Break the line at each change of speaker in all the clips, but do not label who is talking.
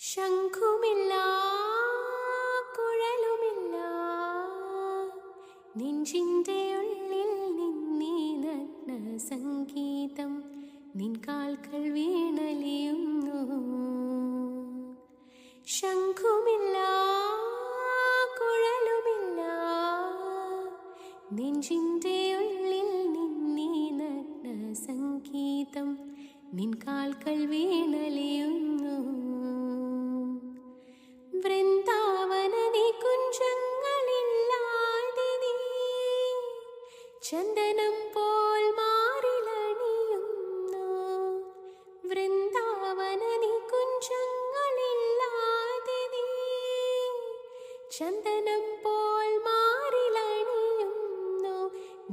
ശംഖുമില്ല കുഴലുമില്ല നെഞ്ചിൻ്റെ ഉള്ളിൽ നിന്നീ നഗ്ന സംഗീതം നിൻ കാൽകൾ വീണലിയുന്നു. ശംഖുമില്ല കുഴലുമില്ല നെഞ്ചിൻ്റെ ഉള്ളിൽ നിന്നീ നഗ്ന സംഗീതം നിൻ കാൽകൾ വീണലിയുന്നു. വൃന്ദാവനദി കുഞ്ചങ്ങളില്ലാതെ നീ ചന്ദനം പോൽ മാറിലണിയുന്നു. വൃന്ദാവനദി കുഞ്ചങ്ങളില്ലാതെ നീ ചന്ദനം പോൽ മാറിലണിയുന്നു.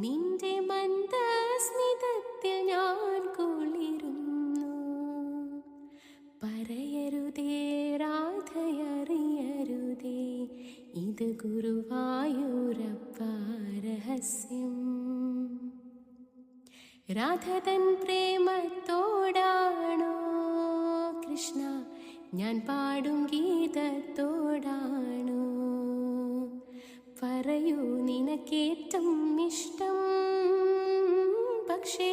നിന്റെ മന്ദസ്മിതത്തിൽ ഞാൻ കുളിരുന്നു. പറയരുതേ രാധയറിയരുതേ ഇത് ഗുരുവായൂരപ്പ രഹസ്യം. രാധതൻ പ്രേമത്തോടാണോ കൃഷ്ണ ഞാൻ പാടും ഗീതത്തോടാണോ? പറയൂ നിനക്കേറ്റം ഇഷ്ടം. പക്ഷേ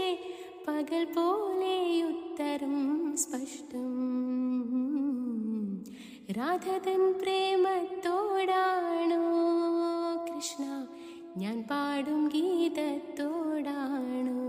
പകൽ പോലെ ഉത്തരം സ്പഷ്ടം. രാധതൻ പ്രേമത്തോടാണോ കൃഷ്ണ ഞാൻ പാടും ഗീതത്തോടാണോ?